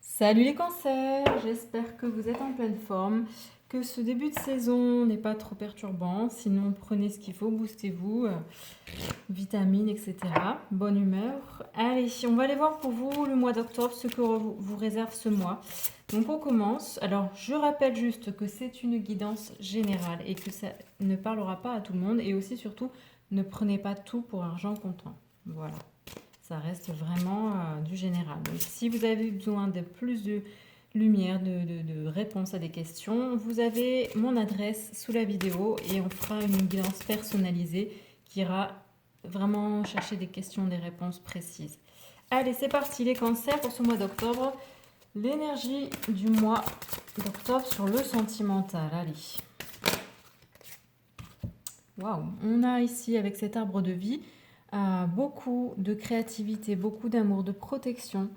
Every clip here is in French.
Salut les cancers, j'espère que vous êtes en pleine forme, que ce début de saison n'est pas trop perturbant, sinon prenez ce qu'il faut, boostez-vous, vitamines, etc. Bonne humeur. Allez, on va aller voir pour vous le mois d'octobre, ce que vous réserve ce mois. Donc on commence. Alors je rappelle juste que c'est une guidance générale et que ça ne parlera pas à tout le monde et aussi surtout ne prenez pas tout pour argent comptant. Voilà. Ça reste vraiment du général. Donc, si vous avez besoin de plus de lumière, de réponses à des questions, vous avez mon adresse sous la vidéo et on fera une guidance personnalisée qui ira vraiment chercher des questions, des réponses précises. Allez, c'est parti les cancers pour ce mois d'octobre. L'énergie du mois d'octobre sur le sentimental. Allez. Waouh, on a ici avec cet arbre de vie beaucoup de créativité, beaucoup d'amour, de protection,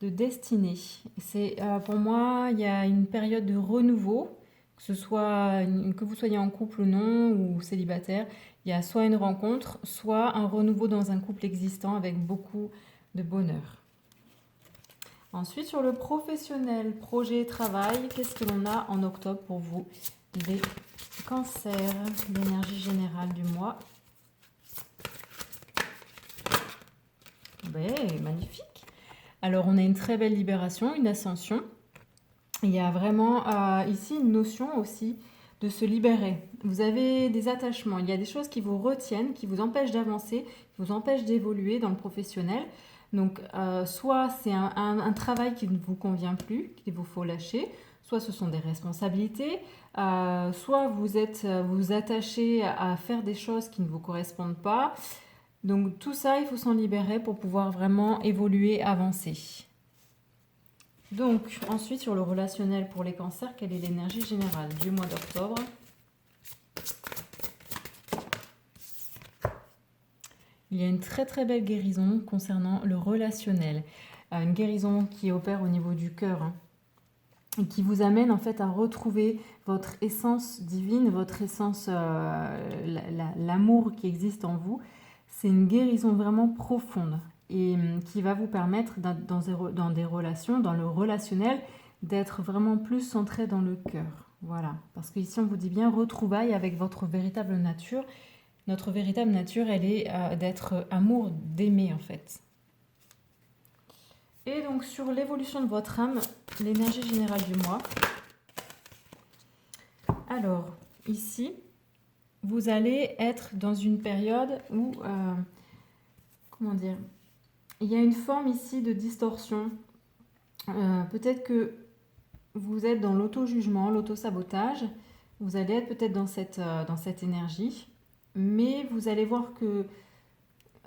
de destinée. C'est pour moi, il y a une période de renouveau, que vous soyez en couple ou non ou célibataire. Il y a soit une rencontre, soit un renouveau dans un couple existant avec beaucoup de bonheur. Ensuite, sur le professionnel, projet, travail, qu'est-ce que l'on a en octobre pour vous, les cancers, l'énergie générale du mois? Ouais, magnifique. Alors, on a une très belle libération, une ascension. Il y a vraiment ici une notion aussi de se libérer. Vous avez des attachements, il y a des choses qui vous retiennent, qui vous empêchent d'avancer, qui vous empêchent d'évoluer dans le professionnel. Donc, soit c'est un travail qui ne vous convient plus, qu'il vous faut lâcher, soit ce sont des responsabilités, soit vous attachez à faire des choses qui ne vous correspondent pas. Donc tout ça, il faut s'en libérer pour pouvoir vraiment évoluer, avancer. Donc ensuite sur le relationnel pour les cancers, quelle est l'énergie générale du mois d'octobre? Il y a une très très belle guérison concernant le relationnel. Une guérison qui opère au niveau du cœur, et qui vous amène en fait à retrouver votre essence divine, votre essence, l'amour qui existe en vous. C'est une guérison vraiment profonde et qui va vous permettre dans des relations, dans le relationnel, d'être vraiment plus centré dans le cœur. Voilà, parce qu'ici on vous dit bien retrouvailles avec votre véritable nature. Notre véritable nature, elle est d'être amour, d'aimer en fait. Et donc sur l'évolution de votre âme, l'énergie générale du mois. Alors, ici, vous allez être dans une période où, comment dire, il y a une forme ici de distorsion. Peut-être que vous êtes dans l'auto-jugement, l'auto-sabotage. Vous allez être peut-être dans cette énergie. Mais vous allez voir que...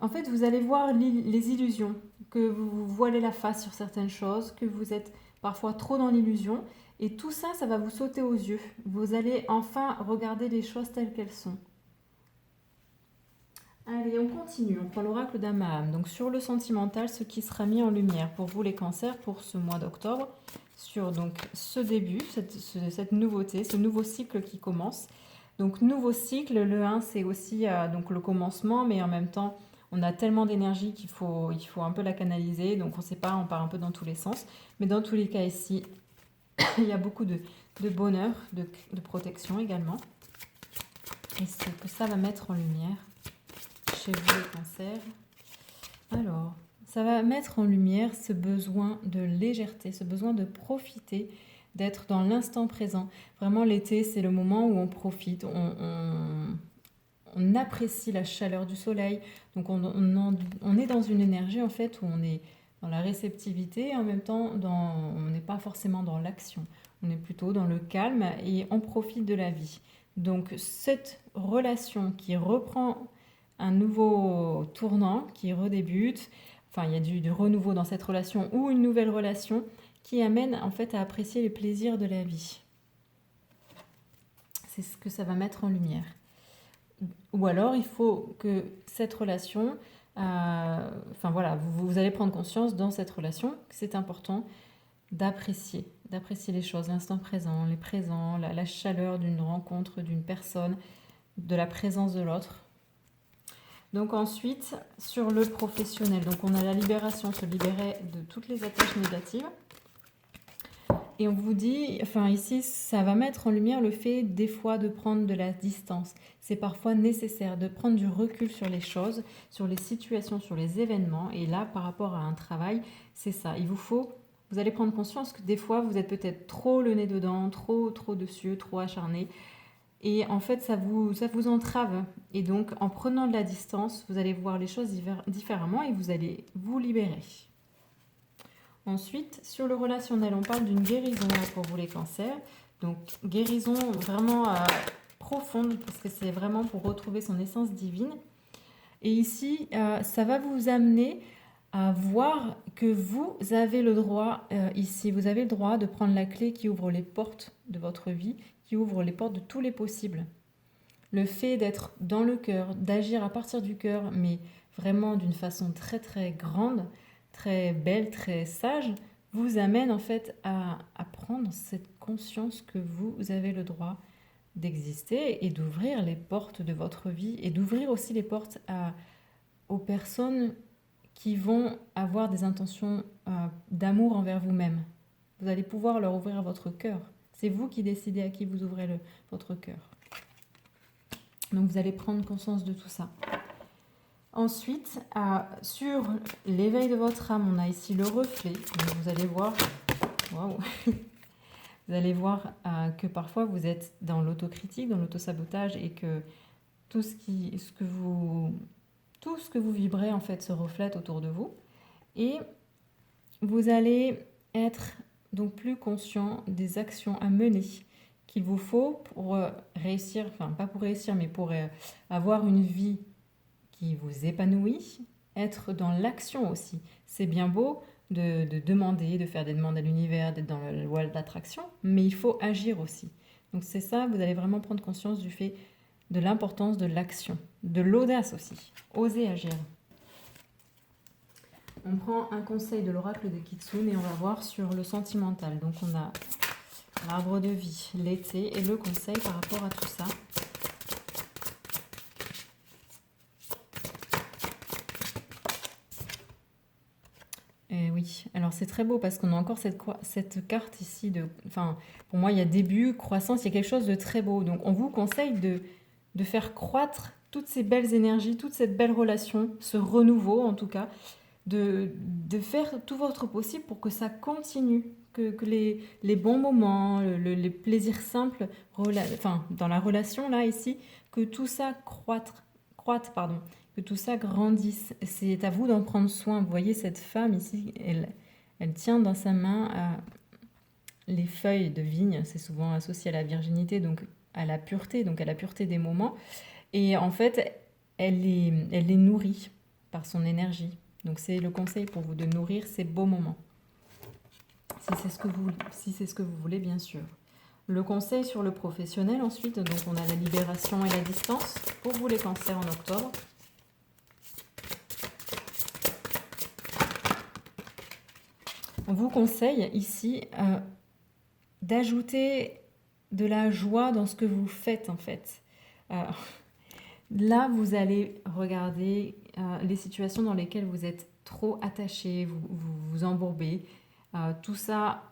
En fait, vous allez voir les illusions, que vous voilez la face sur certaines choses, que vous êtes parfois trop dans l'illusion. Et tout ça, ça va vous sauter aux yeux. Vous allez enfin regarder les choses telles qu'elles sont. Allez, on continue. On prend l'oracle d'Amaham. Donc sur le sentimental, ce qui sera mis en lumière pour vous les cancers pour ce mois d'octobre, sur donc ce début, cette nouveauté, ce nouveau cycle qui commence. Donc nouveau cycle, le 1 c'est aussi donc le commencement, mais en même temps on a tellement d'énergie il faut un peu la canaliser, donc on ne sait pas, on part un peu dans tous les sens. Mais dans tous les cas ici, il y a beaucoup de bonheur, de protection également. Et ce que ça va mettre en lumière chez vous les cancers. Alors, ça va mettre en lumière ce besoin de légèreté, ce besoin de profiter, d'être dans l'instant présent. Vraiment, l'été, c'est le moment où on profite, on apprécie la chaleur du soleil. Donc, on est dans une énergie, en fait, où on est dans la réceptivité et en même temps, on n'est pas forcément dans l'action. On est plutôt dans le calme et on profite de la vie. Donc, cette relation qui reprend un nouveau tournant, qui redébute, enfin, il y a du renouveau dans cette relation ou une nouvelle relation qui amène en fait à apprécier les plaisirs de la vie. C'est ce que ça va mettre en lumière. Ou alors, il faut que cette relation, enfin voilà, vous allez prendre conscience dans cette relation que c'est important d'apprécier les choses, l'instant présent, les présents, la chaleur d'une rencontre, d'une personne, de la présence de l'autre. Donc ensuite, sur le professionnel, donc on a la libération, se libérer de toutes les attaches négatives. Et on vous dit, enfin ici, ça va mettre en lumière le fait des fois de prendre de la distance. C'est parfois nécessaire de prendre du recul sur les choses, sur les situations, sur les événements. Et là, par rapport à un travail, c'est ça. Vous allez prendre conscience que des fois, vous êtes peut-être trop le nez dedans, trop dessus, trop acharné. Et en fait, ça vous entrave. Et donc, en prenant de la distance, vous allez voir les choses différemment et vous allez vous libérer. Ensuite, sur le relationnel, on parle d'une guérison là, pour vous les cancers. Donc, guérison vraiment profonde, parce que c'est vraiment pour retrouver son essence divine. Et ici, ça va vous amener à voir que vous avez le droit, ici, vous avez le droit de prendre la clé qui ouvre les portes de votre vie, qui ouvre les portes de tous les possibles. Le fait d'être dans le cœur, d'agir à partir du cœur, mais vraiment d'une façon très très grande, très belle, très sage, vous amène en fait à prendre cette conscience que vous avez le droit d'exister et d'ouvrir les portes de votre vie et d'ouvrir aussi les portes aux personnes qui vont avoir des intentions d'amour envers vous-même. Vous allez pouvoir leur ouvrir votre cœur. C'est vous qui décidez à qui vous ouvrez votre cœur. Donc vous allez prendre conscience de tout ça. Ensuite, sur l'éveil de votre âme, on a ici le reflet. Donc vous allez voir, waouh, vous allez voir que parfois vous êtes dans l'autocritique, dans l'autosabotage et que tout ce que vous vibrez en fait se reflète autour de vous. Et vous allez être donc plus conscient des actions à mener qu'il vous faut pour réussir, enfin pas pour réussir, mais pour avoir une vie qui vous épanouit, être dans l'action aussi. C'est bien beau de demander, de faire des demandes à l'univers, d'être dans la loi d'attraction, mais il faut agir aussi. Donc c'est ça, vous allez vraiment prendre conscience du fait de l'importance de l'action, de l'audace aussi, oser agir. On prend un conseil de l'oracle de Kitsune et on va voir sur le sentimental. Donc on a l'arbre de vie, l'été et le conseil par rapport à tout ça. Et oui, alors c'est très beau parce qu'on a encore cette carte ici pour moi il y a début, croissance, il y a quelque chose de très beau. Donc on vous conseille de faire croître toutes ces belles énergies, toute cette belle relation, ce renouveau en tout cas, de faire tout votre possible pour que ça continue, que les bons moments, les plaisirs simples, dans la relation là ici, que tout ça croître, que tout ça grandisse. C'est à vous d'en prendre soin. Vous voyez cette femme ici, elle tient dans sa main les feuilles de vigne, c'est souvent associé à la virginité, donc à la pureté des moments. Et en fait, elle les nourrit par son énergie. Donc c'est le conseil pour vous de nourrir ces beaux moments. Si c'est ce que vous voulez, bien sûr. Le conseil sur le professionnel ensuite, donc on a la libération et la distance pour vous les cancers en octobre. On vous conseille ici d'ajouter de la joie dans ce que vous faites en fait. Là, vous allez regarder les situations dans lesquelles vous êtes trop attaché, vous embourbez. Tout ça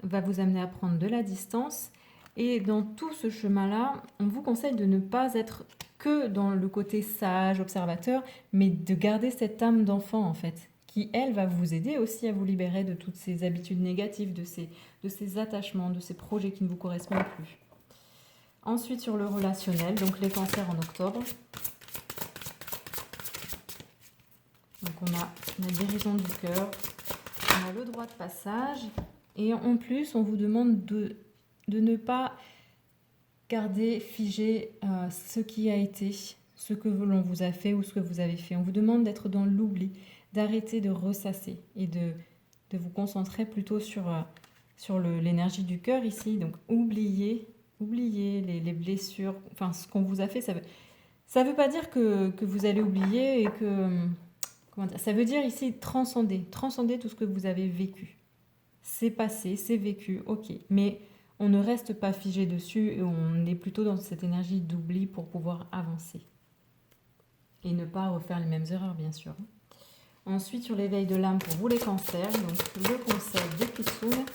va vous amener à prendre de la distance. Et dans tout ce chemin-là, on vous conseille de ne pas être que dans le côté sage, observateur, mais de garder cette âme d'enfant en fait, qui elle va vous aider aussi à vous libérer de toutes ces habitudes négatives, de ces attachements, de ces projets qui ne vous correspondent plus. Ensuite sur le relationnel, donc les cancers en octobre. Donc on a la guérison du cœur, on a le droit de passage et en plus on vous demande de ne pas garder figé ce qui a été, ce que l'on vous a fait ou ce que vous avez fait. On vous demande d'être dans l'oubli, d'arrêter de ressasser et de vous concentrer plutôt sur l'énergie du cœur ici. Donc oubliez les blessures, enfin ce qu'on vous a fait. Ça veut pas dire que vous allez oublier et que... Ça veut dire ici transcender tout ce que vous avez vécu. C'est passé, c'est vécu, ok. Mais on ne reste pas figé dessus et on est plutôt dans cette énergie d'oubli pour pouvoir avancer. Et ne pas refaire les mêmes erreurs, bien sûr. Ensuite, sur l'éveil de l'âme pour vous les cancers, donc le conseil de Kitsune.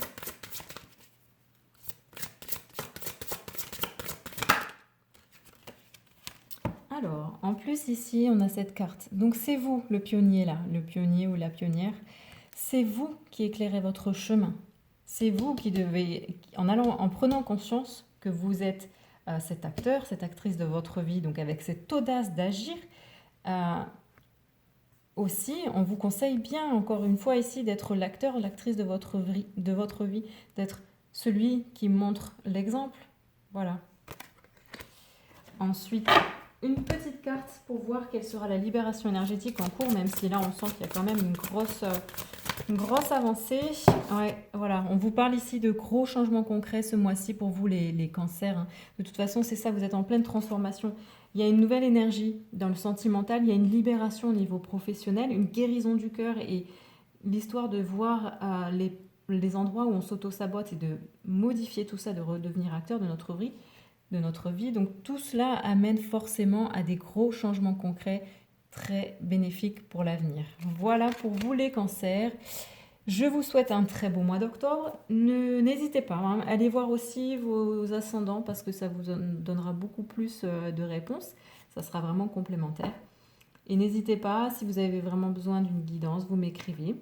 plus, ici, on a cette carte. Donc, c'est vous, le pionnier là, le pionnier ou la pionnière. C'est vous qui éclairez votre chemin. C'est vous qui devez, en prenant conscience que vous êtes cet acteur, cette actrice de votre vie, donc avec cette audace d'agir. Aussi, on vous conseille bien, encore une fois ici, d'être l'acteur, l'actrice de votre vie, d'être celui qui montre l'exemple. Voilà. Ensuite, une petite carte pour voir quelle sera la libération énergétique en cours, même si là, on sent qu'il y a quand même une grosse avancée. Ouais, voilà, on vous parle ici de gros changements concrets ce mois-ci pour vous, les cancers, hein. De toute façon, c'est ça, vous êtes en pleine transformation. Il y a une nouvelle énergie dans le sentimental, il y a une libération au niveau professionnel, une guérison du cœur et l'histoire de voir les endroits où on s'auto-sabote et de modifier tout ça, de redevenir acteur de notre vie. Donc tout cela amène forcément à des gros changements concrets très bénéfiques pour l'avenir. Voilà pour vous les cancers. Je vous souhaite un très beau mois d'octobre. N'hésitez pas, hein, allez voir aussi vos ascendants parce que ça vous donnera beaucoup plus de réponses. Ça sera vraiment complémentaire. Et n'hésitez pas, si vous avez vraiment besoin d'une guidance, vous m'écrivez.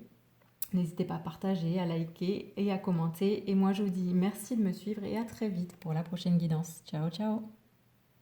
N'hésitez pas à partager, à liker et à commenter. Et moi, je vous dis merci de me suivre et à très vite pour la prochaine guidance. Ciao, ciao!